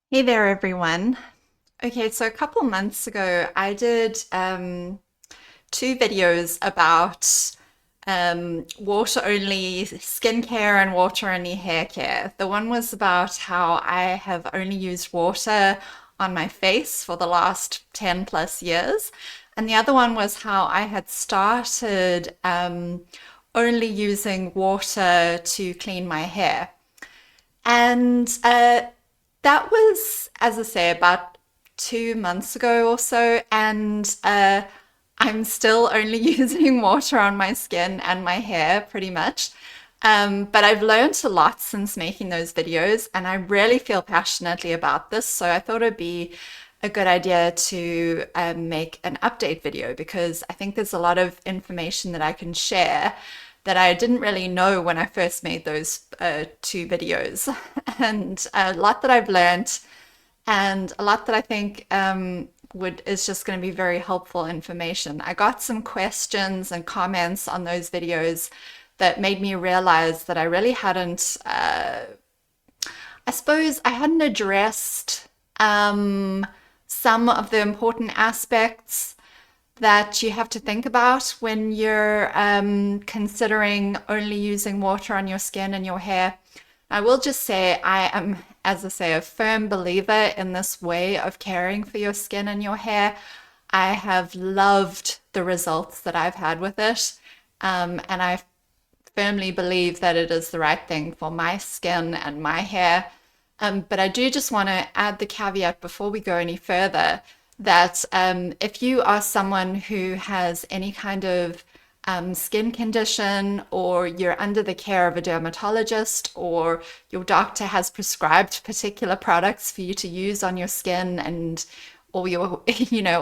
Hey there, everyone. Okay, so a couple months ago, I did two videos about water only skincare and water only hair care. The one was about how I have only used water on my face for the last 10 plus years. And the other one was how I had started only using water to clean my hair. And that was, as I say, about 2 months ago or so. And I'm still only using water on my skin and my hair pretty much. But I've learned a lot since making those videos, and I really feel passionately about this. So I thought it'd be a good idea to make an update video because I think there's a lot of information that I can share that I didn't really know when I first made those two videos, and a lot that I've learned, and a lot that I think would is just going to be very helpful information. I got some questions and comments on those videos that made me realize that I really hadn't. I suppose I hadn't addressed some of the important aspects that you have to think about when you're considering only using water on your skin and your hair. I will just say I am, as I say, a firm believer in this way of caring for your skin and your hair. I have loved the results that I've had with it, and I firmly believe that it is the right thing for my skin and my hair. But I do just want to add the caveat before we go any further that if you are someone who has any kind of skin condition, or you're under the care of a dermatologist, or your doctor has prescribed particular products for you to use on your skin and or your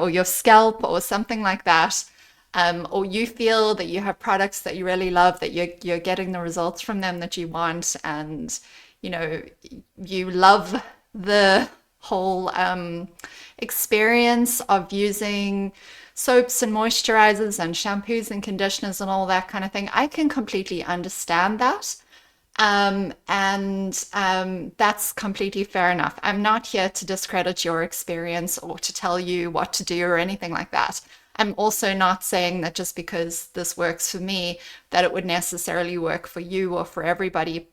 or your scalp or something like that, or you feel that you have products that you really love, that you're getting the results from them that you want, and you know you love the whole experience of using soaps and moisturizers and shampoos and conditioners and all that kind of thing. I can completely understand that. And that's completely fair enough. I'm not here to discredit your experience or to tell you what to do or anything like that. I'm also not saying that just because this works for me, that it would necessarily work for you or for everybody.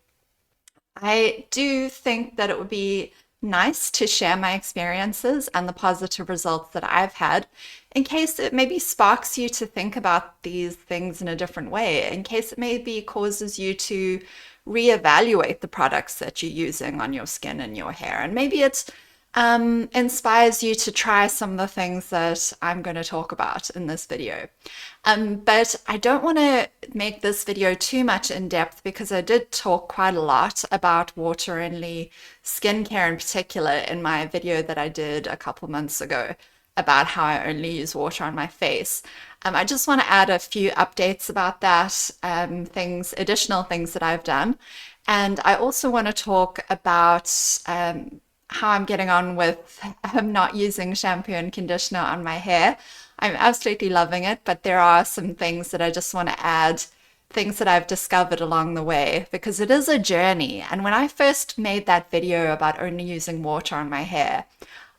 I do think that it would be nice to share my experiences and the positive results that I've had in case it maybe sparks you to think about these things in a different way, in case it maybe causes you to reevaluate the products that you're using on your skin and your hair. And maybe it inspires you to try some of the things that I'm going to talk about in this video. But I don't want to make this video too much in depth because I did talk quite a lot about water only skincare in particular in my video that I did a couple months ago about how I only use water on my face. I just want to add a few updates about that, additional things that I've done. And I also want to talk about how I'm getting on with not using shampoo and conditioner on my hair. I'm absolutely loving it, but there are some things that I just want to add, things that I've discovered along the way, because it is a journey. And when I first made that video about only using water on my hair,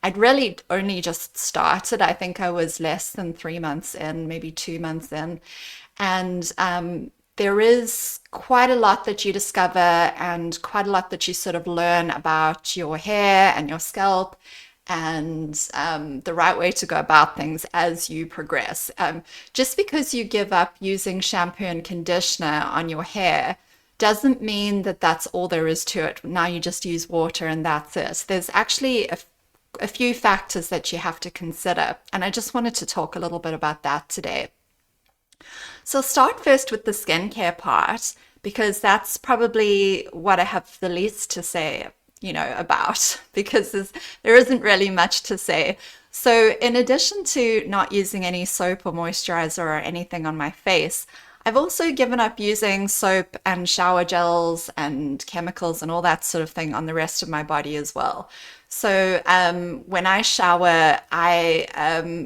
I'd really only just started. I think I was less than 3 months in, maybe 2 months in. And there is quite a lot that you discover and quite a lot that you sort of learn about your hair and your scalp and the right way to go about things as you progress. Just because you give up using shampoo and conditioner on your hair doesn't mean that that's all there is to it. Now you just use water and that's it. There's actually a few factors that you have to consider, and I just wanted to talk a little bit about that today. So I'll start first with the skincare part because that's probably what I have the least to say, about because there isn't really much to say. So in addition to not using any soap or moisturizer or anything on my face, I've also given up using soap and shower gels and chemicals and all that sort of thing on the rest of my body as well. So when I shower, I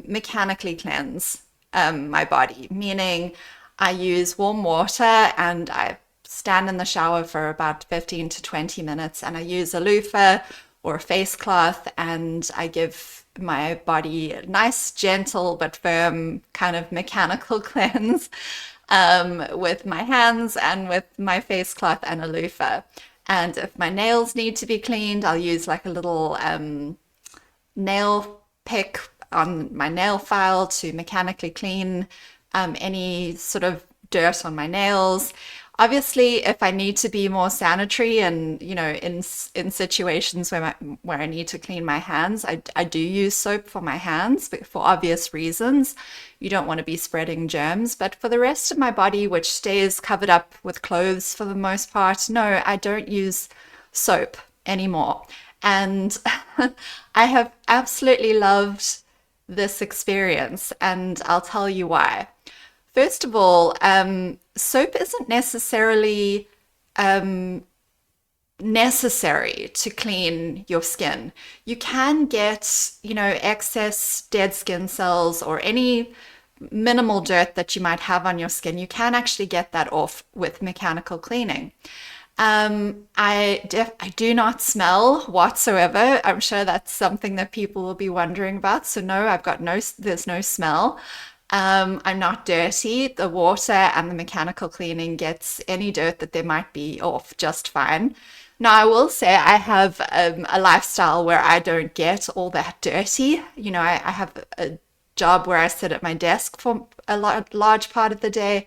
mechanically cleanse my body, meaning I use warm water and I stand in the shower for about 15 to 20 minutes and I use a loofah or a face cloth, and I give my body a nice, gentle but firm kind of mechanical cleanse with my hands and with my face cloth and a loofah. And if my nails need to be cleaned, I'll use like a little nail pick on my nail file to mechanically clean any sort of dirt on my nails. Obviously, if I need to be more sanitary and, in situations where I need to clean my hands, I do use soap for my hands, but for obvious reasons. You don't want to be spreading germs. But for the rest of my body, which stays covered up with clothes for the most part, no, I don't use soap anymore. And I have absolutely loved this experience, and I'll tell you why. First of all, soap isn't necessarily necessary to clean your skin. You can get, excess dead skin cells or any minimal dirt that you might have on your skin. You can actually get that off with mechanical cleaning. I do not smell whatsoever. I'm sure that's something that people will be wondering about. So no, there's no smell. I'm not dirty. The water and the mechanical cleaning gets any dirt that there might be off just fine. Now, I will say I have a lifestyle where I don't get all that dirty. I have a job where I sit at my desk for large part of the day,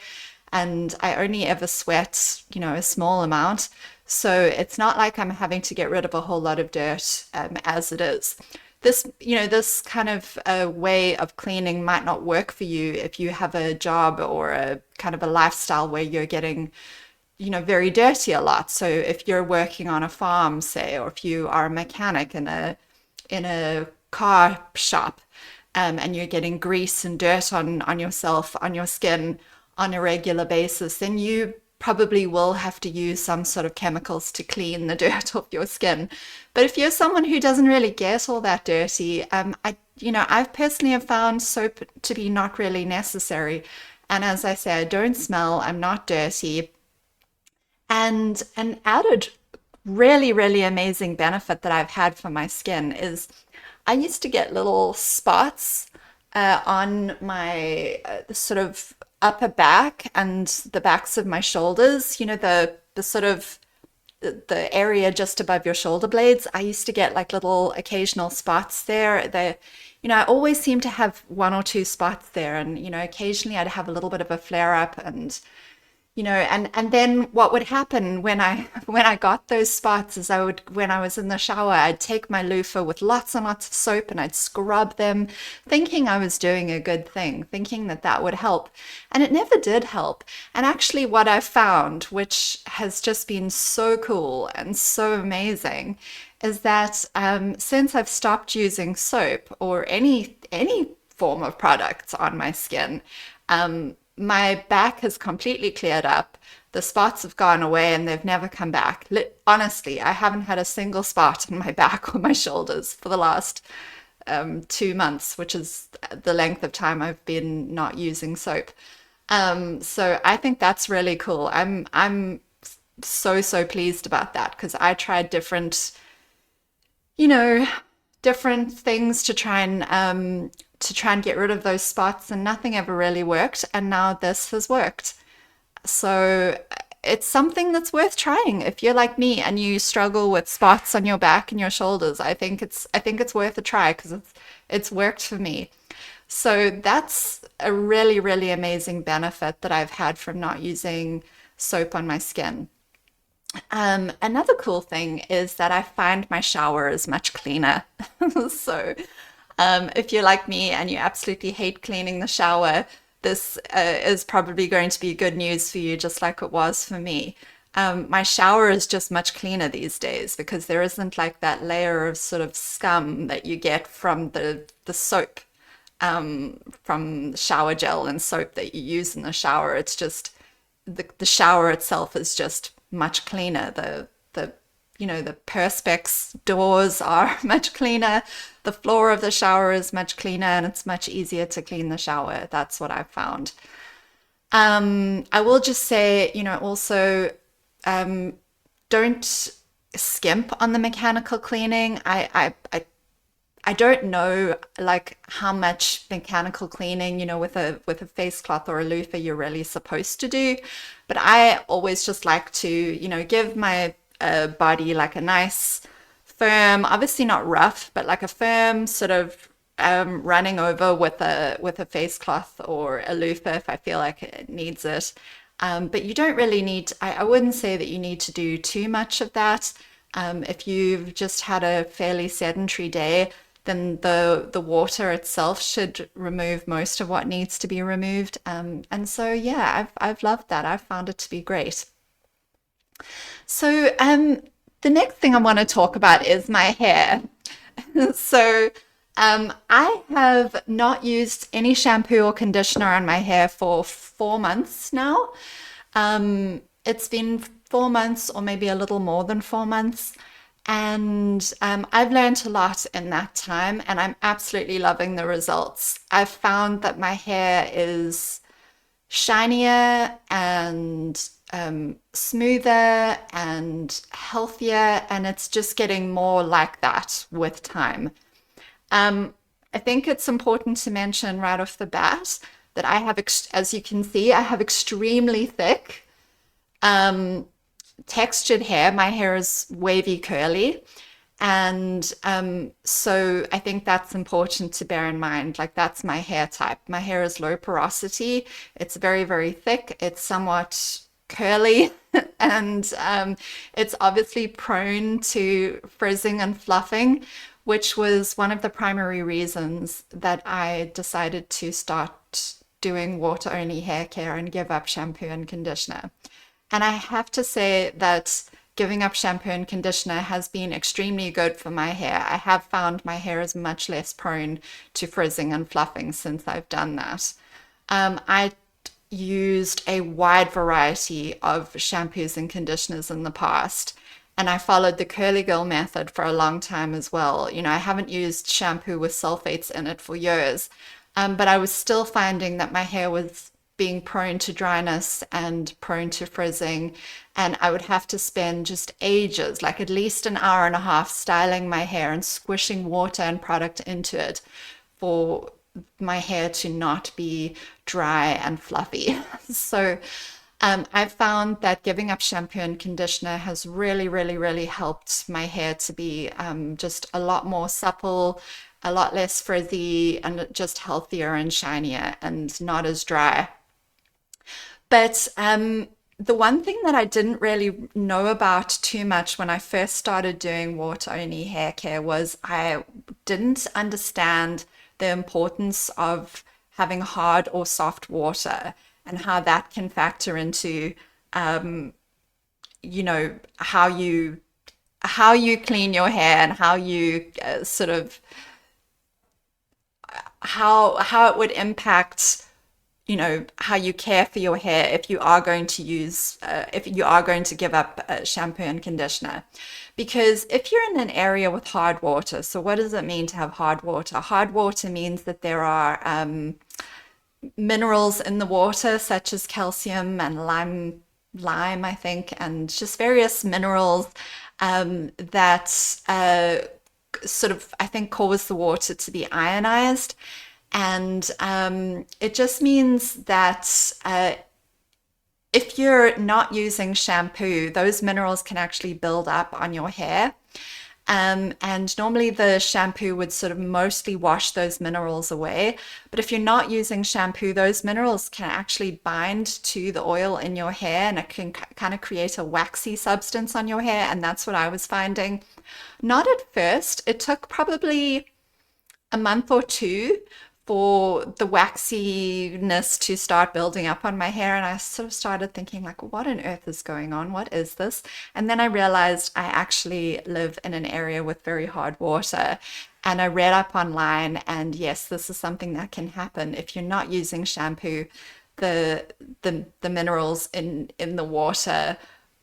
and I only ever sweat, a small amount. So it's not like I'm having to get rid of a whole lot of dirt as it is. This kind of way of cleaning might not work for you if you have a job or a kind of a lifestyle where you're getting, very dirty a lot. So if you're working on a farm, say, or if you are a mechanic in a car shop, and you're getting grease and dirt on yourself, on your skin on a regular basis, then you probably will have to use some sort of chemicals to clean the dirt off your skin. But if you're someone who doesn't really get all that dirty, I've personally have found soap to be not really necessary. And as I say, I don't smell, I'm not dirty. And an added really, really amazing benefit that I've had for my skin is I used to get little spots on my sort of upper back and the backs of my shoulders, the sort of the area just above your shoulder blades. I used to get like little occasional spots there. I always seem to have one or two spots there, and occasionally I'd have a little bit of a flare up, and then what would happen when I got those spots is when I was in the shower, I'd take my loofah with lots and lots of soap and I'd scrub them, thinking I was doing a good thing, thinking that would help. And it never did help. And actually what I found, which has just been so cool and so amazing, is that since I've stopped using soap or any form of products on my skin, my back has completely cleared up. The spots have gone away and they've never come back. Honestly, I haven't had a single spot on my back or my shoulders for the last 2 months, which is the length of time I've been not using soap. So I think that's really cool. I'm so pleased about that because I tried you know, different things to try and get rid of those spots, and nothing ever really worked. And now this has worked. So it's something that's worth trying. If you're like me and you struggle with spots on your back and your shoulders, I think it's worth a try because it's worked for me. So that's a really, really amazing benefit that I've had from not using soap on my skin. Another cool thing is that I find my shower is much cleaner. So, if you're like me and you absolutely hate cleaning the shower, this is probably going to be good news for you, just like it was for me. My shower is just much cleaner these days because there isn't like that layer of sort of scum that you get from the soap, from shower gel and soap that you use in the shower. It's just the shower itself is just much cleaner. The perspex doors are much cleaner. The floor of the shower is much cleaner, and it's much easier to clean the shower. That's what I've found. I will just say, also, don't skimp on the mechanical cleaning. I don't know like how much mechanical cleaning, with a face cloth or a loofah you're really supposed to do. But I always just like to, give my body like a nice firm, obviously not rough, but like a firm sort of running over with a face cloth or a loofah if I feel like it needs it. But you don't really need, I wouldn't say that you need to do too much of that. If you've just had a fairly sedentary day, then the water itself should remove most of what needs to be removed. And so yeah, I've loved that. I've found it to be great. So the next thing I want to talk about is my hair. So I have not used any shampoo or conditioner on my hair for 4 months now. It's been 4 months or maybe a little more than 4 months. And I've learned a lot in that time, and I'm absolutely loving the results. I've found that my hair is shinier and smoother and healthier, and it's just getting more like that with time. Um, I think it's important to mention right off the bat that as you can see, I have extremely thick, um, textured hair. My hair is wavy curly. And so I think that's important to bear in mind. Like, that's my hair type. My hair is low porosity. It's very, very thick. It's somewhat curly and it's obviously prone to frizzing and fluffing, which was one of the primary reasons that I decided to start doing water only hair care and give up shampoo and conditioner. And I have to say that giving up shampoo and conditioner has been extremely good for my hair. I have found my hair is much less prone to frizzing and fluffing since I've done that. I used a wide variety of shampoos and conditioners in the past, and I followed the Curly Girl method for a long time as well. I haven't used shampoo with sulfates in it for years, but I was still finding that my hair was being prone to dryness and prone to frizzing. And I would have to spend just ages, like at least an hour and a half, styling my hair and squishing water and product into it for my hair to not be dry and fluffy. So I've found that giving up shampoo and conditioner has really, really, really helped my hair to be just a lot more supple, a lot less frizzy, and just healthier and shinier and not as dry. But the one thing that I didn't really know about too much when I first started doing water only hair care was I didn't understand the importance of having hard or soft water and how that can factor into, how you clean your hair and how you sort of how it would impact how you care for your hair if you are going to if you are going to give up shampoo and conditioner. Because if you're in an area with hard water, so what does it mean to have hard water? Hard water means that there are minerals in the water, such as calcium and lime, I think, and just various minerals that sort of, I think, cause the water to be ionized. And it just means that if you're not using shampoo, those minerals can actually build up on your hair. And normally the shampoo would sort of mostly wash those minerals away. But if you're not using shampoo, those minerals can actually bind to the oil in your hair and it can kind of create a waxy substance on your hair. And that's what I was finding. Not at first. It took probably a month or two for the waxiness to start building up on my hair. And I sort of started thinking, like, what on earth is going on? What is this? And then I realized I actually live in an area with very hard water. And I read up online, and yes, this is something that can happen if you're not using shampoo. The minerals in the water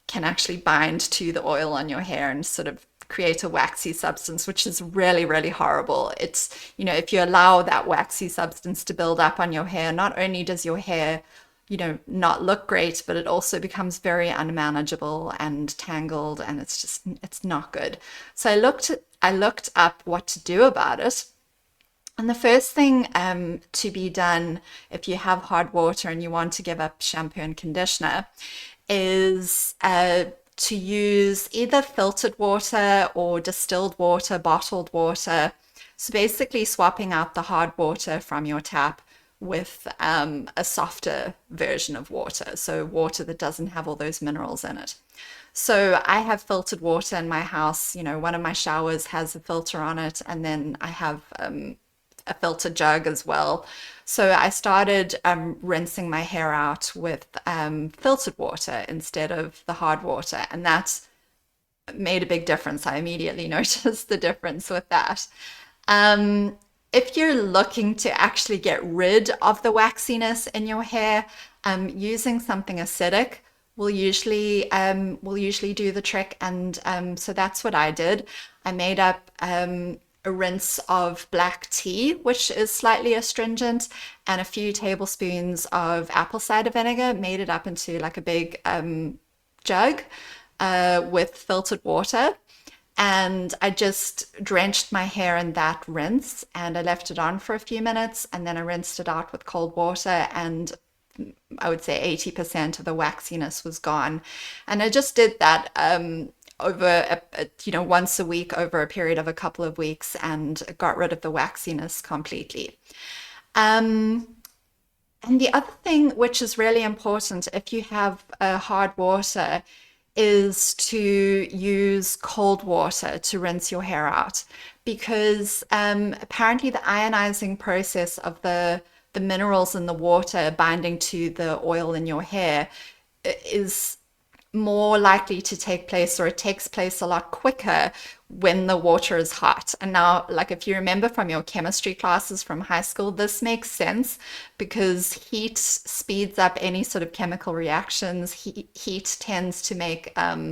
can actually bind to the oil on your hair and sort of create a waxy substance, which is really, really horrible. If you allow that waxy substance to build up on your hair, not only does your hair not look great, but it also becomes very unmanageable and tangled, and it's not good. So I looked up what to do about it. And the first thing to be done if you have hard water and you want to give up shampoo and conditioner is to use either filtered water or distilled water, bottled water. So basically, swapping out the hard water from your tap with a softer version of water. So, water that doesn't have all those minerals in it. So, I have filtered water in my house. One of my showers has a filter on it, and then I have a filter jug as well. So I started rinsing my hair out with filtered water instead of the hard water, and that made a big difference. I immediately noticed the difference with that. Um, if you're looking to actually get rid of the waxiness in your hair, using something acidic will usually do the trick, and so that's what I did. I made up a rinse of black tea, which is slightly astringent, and a few tablespoons of apple cider vinegar, made it up into like a big jug with filtered water. And I just drenched my hair in that rinse and I left it on for a few minutes, and then I rinsed it out with cold water, and I would say 80% of the waxiness was gone. And I just did that over once a week over a period of a couple of weeks, and got rid of the waxiness completely. Um, and the other thing which is really important if you have hard water is to use cold water to rinse your hair out, because apparently the ionizing process of the minerals in the water binding to the oil in your hair is more likely to take place, or it takes place a lot quicker when the water is hot. And now, like if you remember from your chemistry classes from high school, this makes sense because heat speeds up any sort of chemical reactions. Heat tends to make the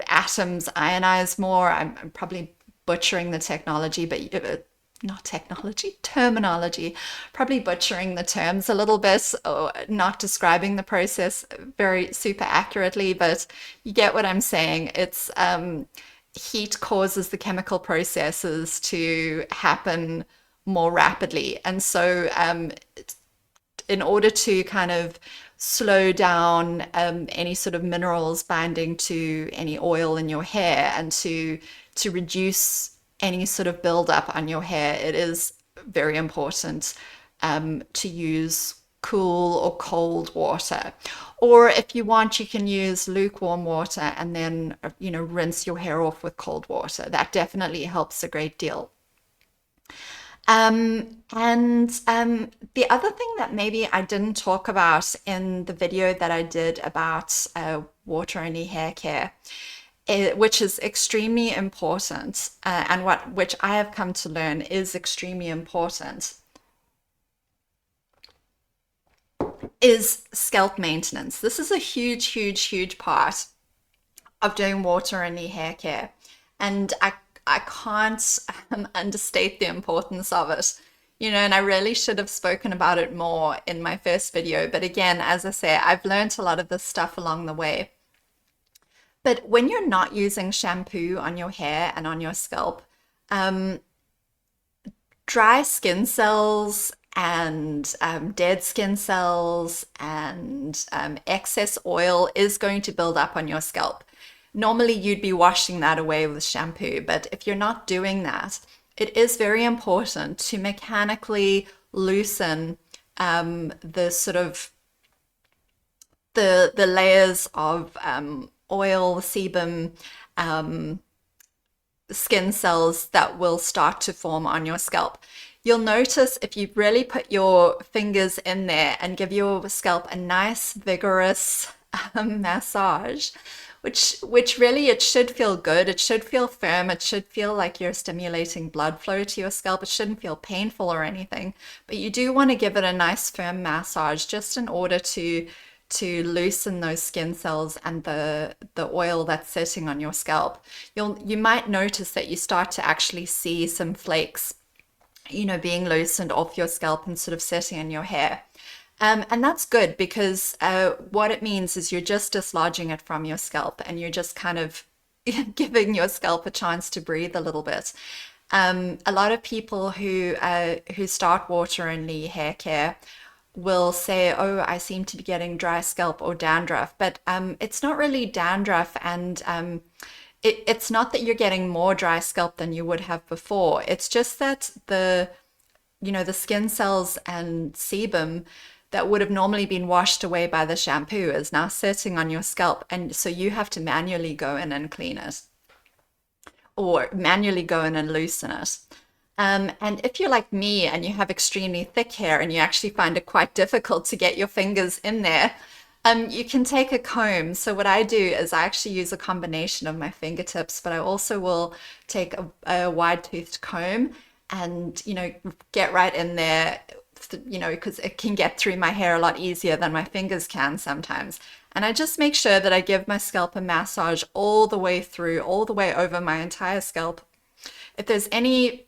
atoms ionize more. I'm probably butchering the technology, but not technology, terminology, probably butchering the terms a little bit or not describing the process very super accurately, but you get what I'm saying. It's heat causes the chemical processes to happen more rapidly. And so in order to kind of slow down any sort of minerals binding to any oil in your hair, and to reduce any sort of buildup on your hair, it is very important to use cool or cold water. Or if you want, you can use lukewarm water and then, rinse your hair off with cold water. That definitely helps a great deal. And the other thing that maybe I didn't talk about in the video that I did about water-only hair care, which is extremely important, and which I have come to learn is extremely important, is scalp maintenance. This is a huge, huge, huge part of doing water-only hair care, and I can't understate the importance of it. And I really should have spoken about it more in my first video. But again, as I say, I've learned a lot of this stuff along the way. But when you're not using shampoo on your hair and on your scalp, um, dry skin cells and dead skin cells and excess oil is going to build up on your scalp. Normally, you'd be washing that away with shampoo, but if you're not doing that, it is very important to mechanically loosen the sort of the layers of oil, sebum, um, skin cells that will start to form on your scalp. You'll notice if you really put your fingers in there and give your scalp a nice vigorous massage, which really it should feel good. It should feel firm. It should feel like you're stimulating blood flow to your scalp. It shouldn't feel painful or anything, but you do want to give it a nice firm massage just in order to loosen those skin cells and the oil that's sitting on your scalp. You might notice that you start to actually see some flakes being loosened off your scalp and sort of setting in your hair. And that's good because what it means is you're just dislodging it from your scalp and you're just kind of giving your scalp a chance to breathe a little bit. A lot of people who start water only hair care will say, "Oh, I seem to be getting dry scalp or dandruff," but it's not really dandruff, and it's not that you're getting more dry scalp than you would have before. It's just that the skin cells and sebum that would have normally been washed away by the shampoo is now sitting on your scalp, and so you have to manually go in and clean it or manually go in and loosen it. And if you're like me and you have extremely thick hair and you actually find it quite difficult to get your fingers in there, you can take a comb. So what I do is I actually use a combination of my fingertips, but I also will take a wide-toothed comb and, get right in there, because it can get through my hair a lot easier than my fingers can sometimes. And I just make sure that I give my scalp a massage all the way through, all the way over my entire scalp. If there's any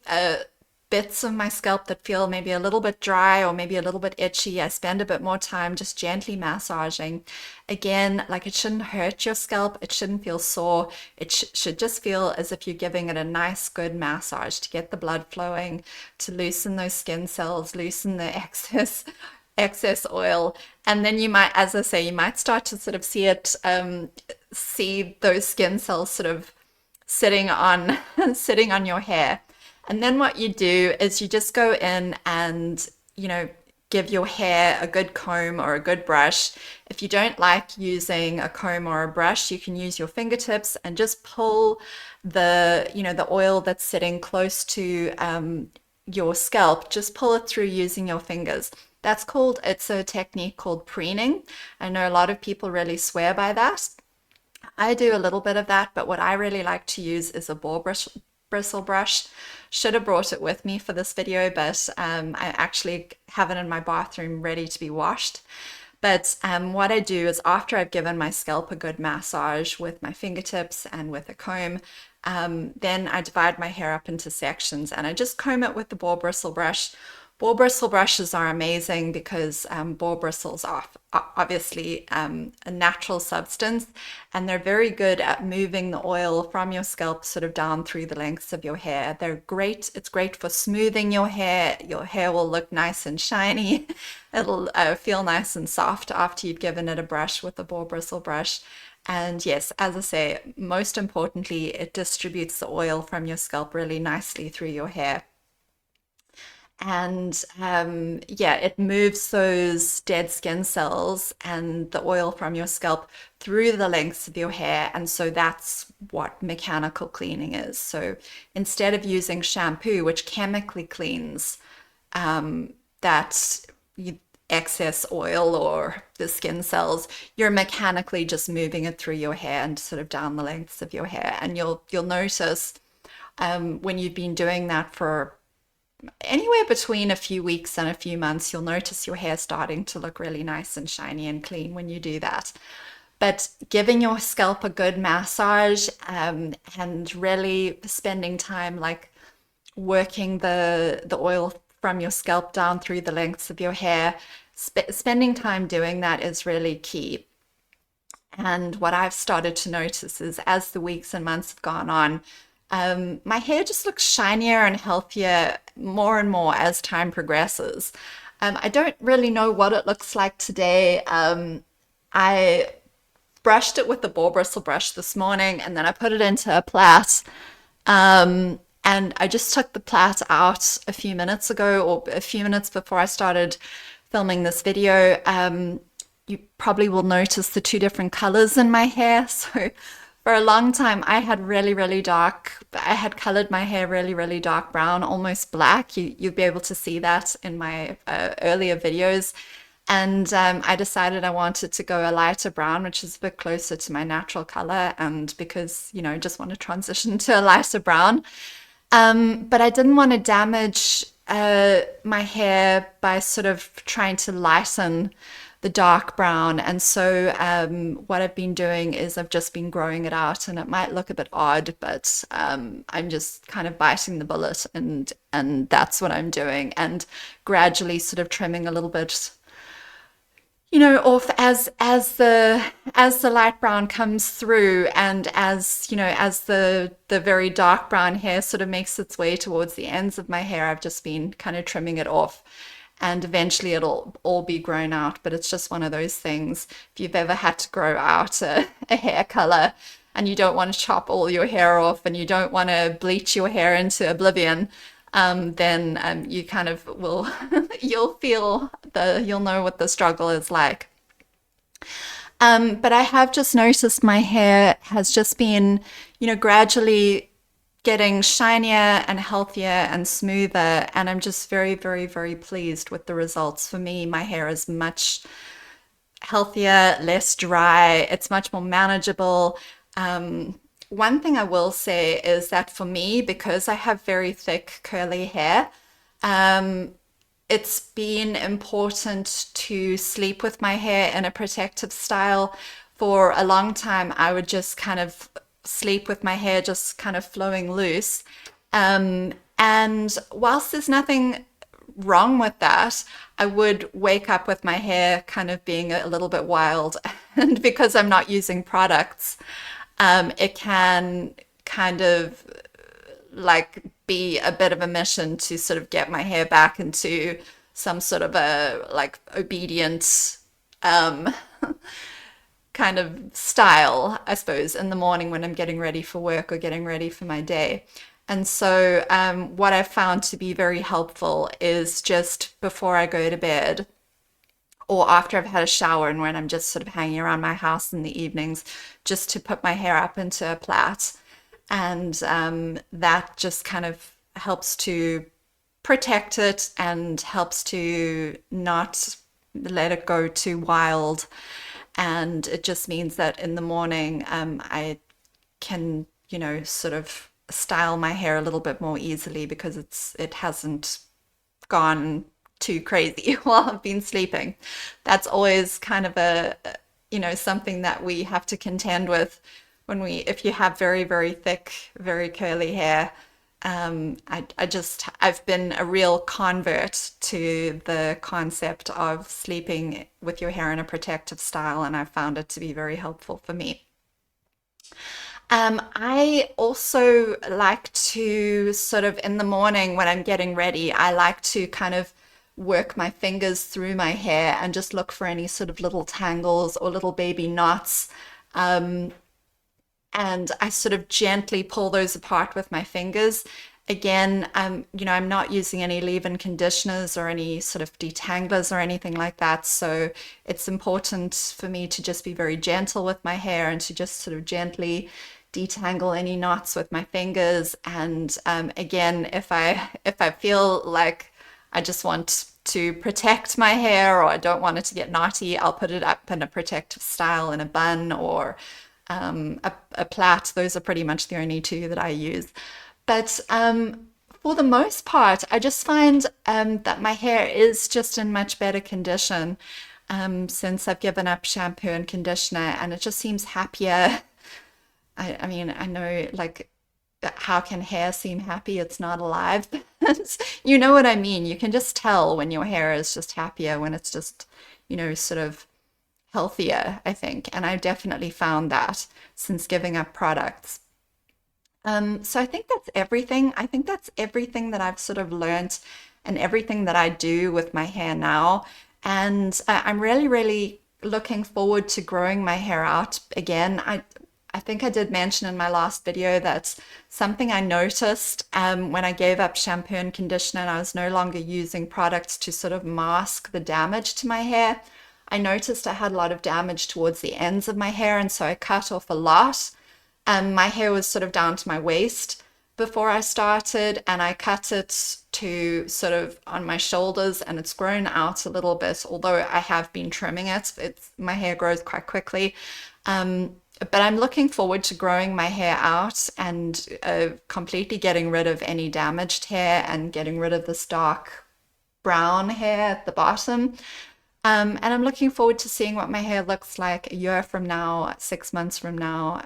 bits of my scalp that feel maybe a little bit dry or maybe a little bit itchy, I spend a bit more time just gently massaging. Again, like, it shouldn't hurt your scalp, it shouldn't feel sore, it should just feel as if you're giving it a nice, good massage to get the blood flowing, to loosen those skin cells, loosen the excess oil. And then you might, as I say, you might start to sort of see those skin cells sort of sitting on sitting on your hair. And then what you do is you just go in and, give your hair a good comb or a good brush. If you don't like using a comb or a brush, you can use your fingertips and just pull the oil that's sitting close to your scalp, just pull it through using your fingers. It's a technique called preening. I know a lot of people really swear by that. I do a little bit of that, but what I really like to use is a bristle brush. Should have brought it with me for this video, but I actually have it in my bathroom ready to be washed. But what I do is, after I've given my scalp a good massage with my fingertips and with a comb, then I divide my hair up into sections and I just comb it with the boar bristle brush. Boar bristle brushes are amazing because boar bristles are obviously a natural substance, and they're very good at moving the oil from your scalp sort of down through the lengths of your hair. They're great. It's great for smoothing your hair. Your hair will look nice and shiny. It'll feel nice and soft after you've given it a brush with the boar bristle brush. And yes, as I say, most importantly, it distributes the oil from your scalp really nicely through your hair. And yeah, it moves those dead skin cells and the oil from your scalp through the lengths of your hair. And so that's what mechanical cleaning is. So instead of using shampoo, which chemically cleans that excess oil or the skin cells, you're mechanically just moving it through your hair and sort of down the lengths of your hair. And you'll notice when you've been doing that for anywhere between a few weeks and a few months, you'll notice your hair starting to look really nice and shiny and clean when you do that. But giving your scalp a good massage and really spending time like working the oil from your scalp down through the lengths of your hair, spending time doing that is really key. And what I've started to notice is, as the weeks and months have gone on, my hair just looks shinier and healthier more and more as time progresses. I don't really know what it looks like today. I brushed it with the boar bristle brush this morning, and then I put it into a plait. And I just took the plait out a few minutes ago, or a few minutes before I started filming this video. You probably will notice the two different colors in my hair. So for a long time, I had I had colored my hair really, really dark brown, almost black. You'll be able to see that in my earlier videos. And I decided I wanted to go a lighter brown, which is a bit closer to my natural color. And because, just want to transition to a lighter brown. But I didn't want to damage my hair by sort of trying to lighten the dark brown. And so what I've been doing is I've just been growing it out, and it might look a bit odd, but I'm just kind of biting the bullet, and that's what I'm doing, and gradually sort of trimming a little bit, off as the light brown comes through, and as the very dark brown hair sort of makes its way towards the ends of my hair, I've just been kind of trimming it off, and eventually it'll all be grown out. But it's just one of those things. If you've ever had to grow out a hair color and you don't want to chop all your hair off and you don't want to bleach your hair into oblivion, then you kind of will you'll know what the struggle is like. But I have just noticed my hair has just been, gradually getting shinier and healthier and smoother, and I'm just very, very, very pleased with the results. For me, my hair is much healthier, less dry, it's much more manageable. One thing I will say is that for me, because I have very thick curly hair, it's been important to sleep with my hair in a protective style. For a long time, I would just kind of sleep with my hair just kind of flowing loose. And whilst there's nothing wrong with that, I would wake up with my hair kind of being a little bit wild. And because I'm not using products, it can kind of like be a bit of a mission to sort of get my hair back into some sort of a like obedient um, kind of style, I suppose, in the morning when I'm getting ready for work or getting ready for my day. And so, what I've found to be very helpful is just before I go to bed, or after I've had a shower and when I'm just sort of hanging around my house in the evenings, just to put my hair up into a plait. And that just kind of helps to protect it and helps to not let it go too wild. And it just means that in the morning, I can, sort of style my hair a little bit more easily because it hasn't gone too crazy while I've been sleeping. That's always kind of something that we have to contend with if you have very, very thick, very curly hair. I've been a real convert to the concept of sleeping with your hair in a protective style, and I've found it to be very helpful for me. I also like to sort of in the morning when I'm getting ready, I like to kind of work my fingers through my hair and just look for any sort of little tangles or little baby knots. Um, and I sort of gently pull those apart with my fingers. Again, I'm not using any leave-in conditioners or any sort of detanglers or anything like that. So it's important for me to just be very gentle with my hair and to just sort of gently detangle any knots with my fingers. And again, if I feel like I just want to protect my hair or I don't want it to get knotty, I'll put it up in a protective style in a bun or a plait. Those are pretty much the only two that I use. But for the most part, I just find that my hair is just in much better condition since I've given up shampoo and conditioner, and it just seems happier. I mean, I know, like, how can hair seem happy? It's not alive. You know what I mean? You can just tell when your hair is just happier, when it's just, sort of healthier, I think. And I've definitely found that since giving up products. So I think that's everything. I think that's everything that I've sort of learnt and everything that I do with my hair now. And I'm really, really looking forward to growing my hair out again. I think I did mention in my last video that something I noticed when I gave up shampoo and conditioner and I was no longer using products to sort of mask the damage to my hair. I noticed I had a lot of damage towards the ends of my hair, and so I cut off a lot. My hair was sort of down to my waist before I started, and I cut it to sort of on my shoulders, and it's grown out a little bit, although I have been trimming it. My hair grows quite quickly. But I'm looking forward to growing my hair out and completely getting rid of any damaged hair and getting rid of this dark brown hair at the bottom. And I'm looking forward to seeing what my hair looks like a year from now, 6 months from now.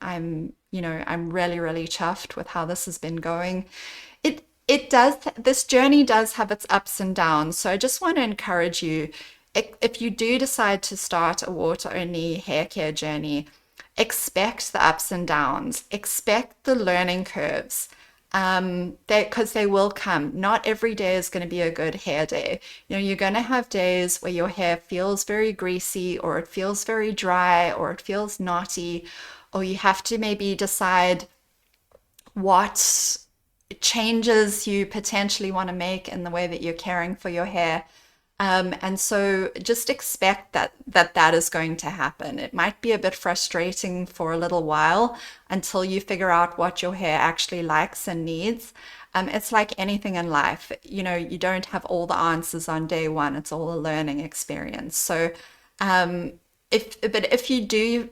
I'm really, really chuffed with how this has been going. This journey does have its ups and downs. So I just want to encourage you, if you do decide to start a water-only hair care journey, expect the ups and downs, expect the learning curves. Because they will come. Not every day is going to be a good hair day. You're going to have days where your hair feels very greasy, or it feels very dry, or it feels knotty, or you have to maybe decide what changes you potentially want to make in the way that you're caring for your hair. And so just expect that is going to happen. It might be a bit frustrating for a little while until you figure out what your hair actually likes and needs. It's like anything in life. You don't have all the answers on day one. It's all a learning experience. So, if you do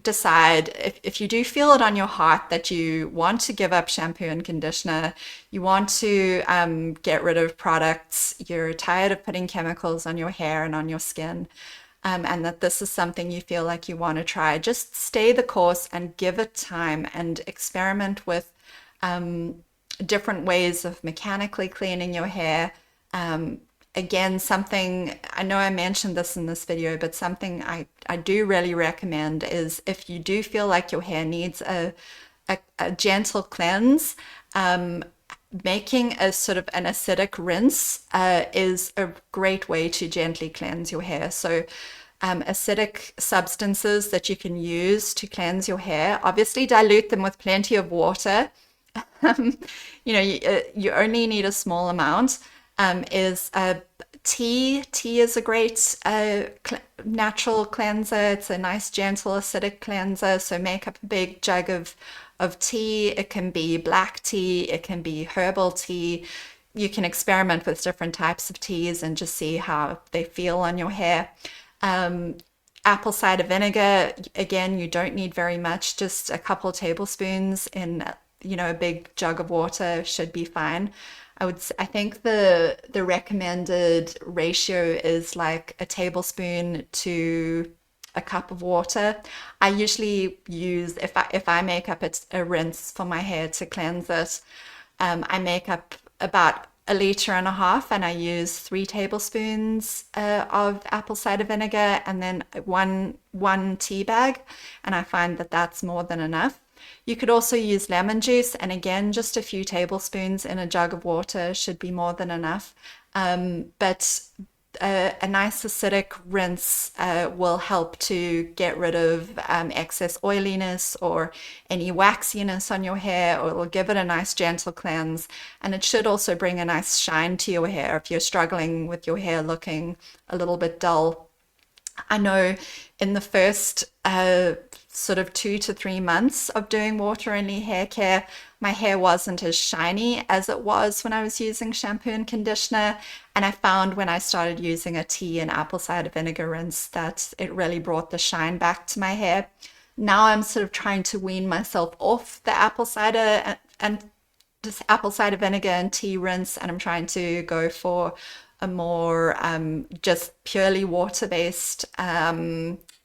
decide, if you do feel it on your heart that you want to give up shampoo and conditioner, you want to get rid of products, you're tired of putting chemicals on your hair and on your skin, and that this is something you feel like you want to try, just stay the course and give it time and experiment with different ways of mechanically cleaning your hair. Again, something, I know I mentioned this in this video, but something I do really recommend is, if you do feel like your hair needs a gentle cleanse, making a sort of an acidic rinse is a great way to gently cleanse your hair. So acidic substances that you can use to cleanse your hair, obviously dilute them with plenty of water. um, you only need a small amount. Is tea. Tea is a great natural cleanser. It's a nice, gentle, acidic cleanser. So make up a big jug of tea. It can be black tea. It can be herbal tea. You can experiment with different types of teas and just see how they feel on your hair. Um, Apple cider vinegar, again, you don't need very much, just a couple tablespoons in, a big jug of water should be fine. I think the recommended ratio is like a tablespoon to a cup of water. I usually use, if I make up a rinse for my hair to cleanse it, I make up about a liter and a half, and I use 3 tablespoons of apple cider vinegar, and then one tea bag, and I find that that's more than enough. You could also use lemon juice, and again, just a few tablespoons in a jug of water should be more than enough. But a nice acidic rinse will help to get rid of excess oiliness or any waxiness on your hair, or it will give it a nice gentle cleanse. And it should also bring a nice shine to your hair if you're struggling with your hair looking a little bit dull. I know in the first sort of 2 to 3 months of doing water-only hair care, my hair wasn't as shiny as it was when I was using shampoo and conditioner. And I found when I started using a tea and apple cider vinegar rinse that it really brought the shine back to my hair. Now I'm sort of trying to wean myself off the apple cider and just apple cider vinegar and tea rinse, and I'm trying to go for a more just purely water-based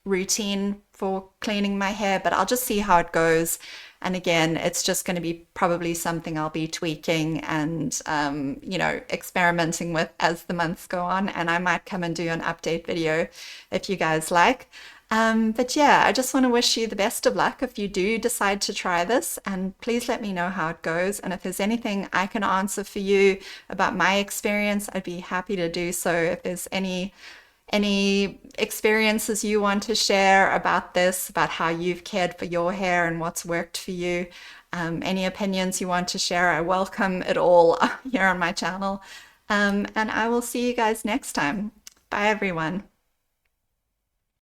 routine for cleaning my hair, but I'll just see how it goes. And again, it's just going to be probably something I'll be tweaking and, experimenting with as the months go on. And I might come and do an update video if you guys like. But yeah, I just want to wish you the best of luck if you do decide to try this, and please let me know how it goes. And if there's anything I can answer for you about my experience, I'd be happy to do so. If there's any experiences you want to share about this, about how you've cared for your hair and what's worked for you, any opinions you want to share, I welcome it all here on my channel. And I will see you guys next time. Bye, everyone.